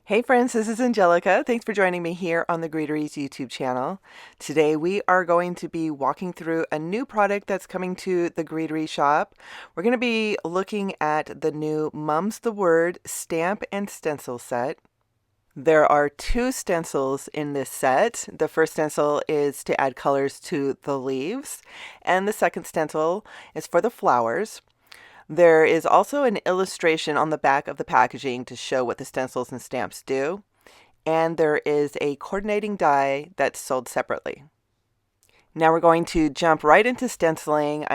Hey friends, this is Angelica. Thanks for joining me here on the Greeteries YouTube channel. Today we are going to be walking through a new product that's coming to the Greetery shop. We're going to be looking at the new Mum's the Word stamp and stencil set. There are two stencils in this set. The first stencil is to add colors to the leaves, and the second stencil is for the flowers. There is also an illustration on the back of the packaging to show what the stencils and stamps do, and there is a coordinating die that's sold separately. Now we're going to jump right into stenciling.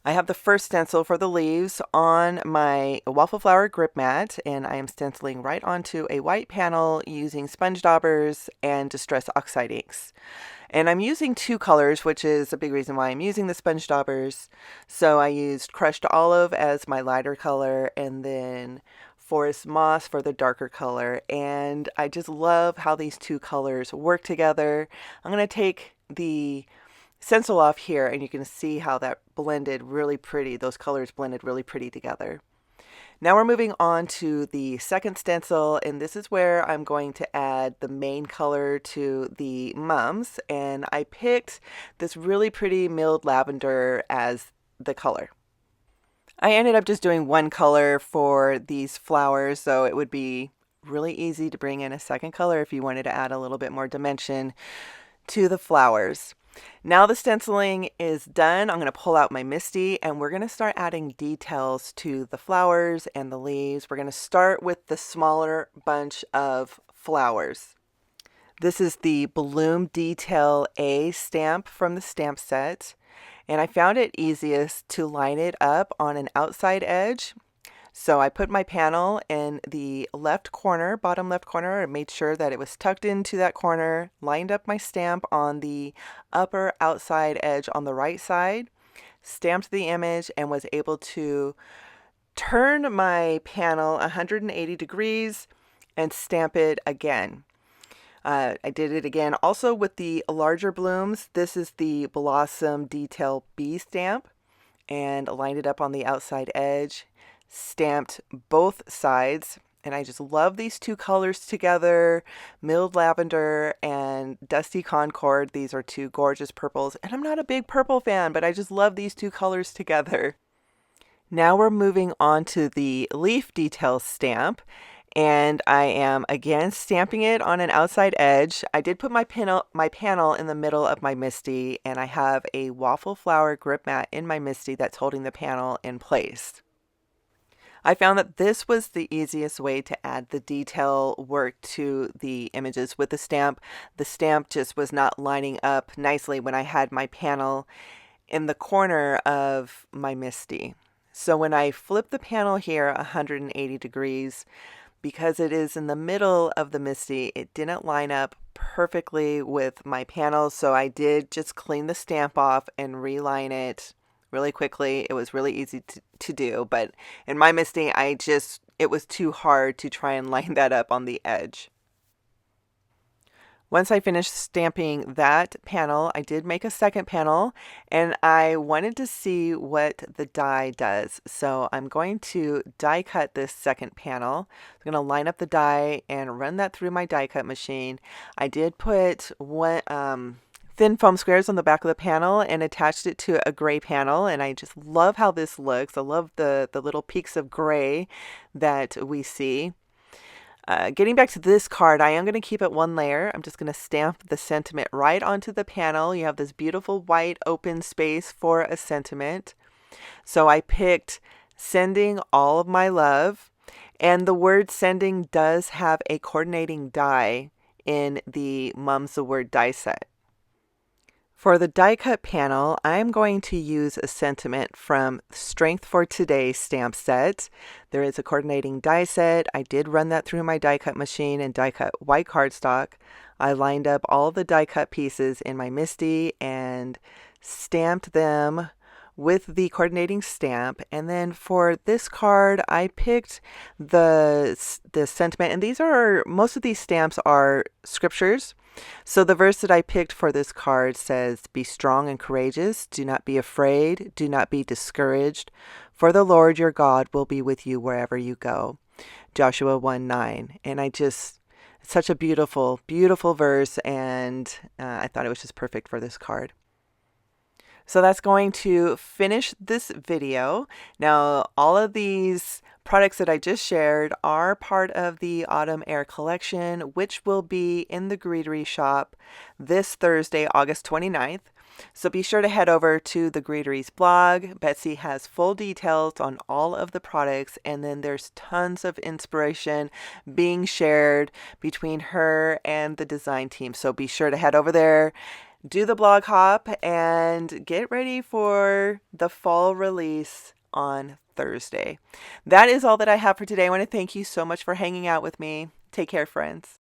I have the first stencil for the leaves on my waffle flower grip mat, and I am stenciling right onto a white panel using sponge daubers and distress oxide inks. And I'm using two colors, which is a big reason why I'm using the sponge daubers. So I used crushed olive as my lighter color, and then forest moss for the darker color. And I just love how these two colors work together. I'm going to take the stencil off here, and you can see how that blended really pretty. Those colors blended really pretty together. Now we're moving on to the second stencil, and this is where I'm going to add the main color to the mums, and I picked this really pretty milled lavender as the color. I ended up just doing one color for these flowers, so it would be really easy to bring in a second color if you wanted to add a little bit more dimension to the flowers. Now the stenciling is done. I'm going to pull out my Misty and we're going to start adding details to the flowers and the leaves. We're going to start with the smaller bunch of flowers. This is the Bloom Detail A stamp from the stamp set, and I found it easiest to line it up on an outside edge. So I put my panel in the left corner, bottom left corner, and made sure that it was tucked into that corner, lined up my stamp on the upper outside edge on the right side, stamped the image, and was able to turn my panel 180 degrees and stamp it again. I did it again also with the larger blooms. This is the Blossom Detail B stamp, and lined it up on the outside edge, stamped both sides, and I just love these two colors together, milled lavender and dusty concord. These are two gorgeous purples, and I'm not a big purple fan, but I just love these two colors together. Now we're moving on to the leaf detail stamp, and I am again stamping it on an outside edge. I did put my panel in the middle of my Misty, and I have a waffle flower grip mat in my Misty that's holding the panel in place. I found that this was the easiest way to add the detail work to the images with the stamp. The stamp just was not lining up nicely when I had my panel in the corner of my Misty. So when I flip the panel here 180 degrees, because it is in the middle of the Misty, it didn't line up perfectly with my panel. So I did just clean the stamp off and reline it really quickly. It was really easy to do, but in my Misty, it was too hard to try and line that up on the edge. Once I finished stamping that panel, I did make a second panel, and I wanted to see what the die does. So I'm going to die cut this second panel. I'm going to line up the die and run that through my die cut machine. I did put thin foam squares on the back of the panel and attached it to a gray panel, and I just love how this looks. I love the little peaks of gray that we see. Getting back to this card, I am going to keep it one layer. I'm just going to stamp the sentiment right onto the panel. You have this beautiful white open space for a sentiment. So I picked Sending All of My Love, and the word sending does have a coordinating die in the Mum's the Word die set. For the die cut panel, I'm going to use a sentiment from Strength for Today stamp set. There is a coordinating die set. I did run that through my die cut machine and die cut white cardstock. I lined up all the die cut pieces in my Misty and stamped them with the coordinating stamp. And then for this card, I picked the sentiment, and most of these stamps are scriptures. So the verse that I picked for this card says, "Be strong and courageous. Do not be afraid. Do not be discouraged. For the Lord your God will be with you wherever you go." Joshua 1:9. And it's such a beautiful, beautiful verse, and I thought it was just perfect for this card. So that's going to finish this video. Now, all of these products that I just shared are part of the Autumn Air collection, which will be in the Greetery shop this Thursday, August 29th. So be sure to head over to the Greetery's blog. Betsy has full details on all of the products, and then there's tons of inspiration being shared between her and the design team. So be sure to head over there, do the blog hop, and get ready for the fall release on Thursday. That is all that I have for today. I want to thank you so much for hanging out with me. Take care, friends.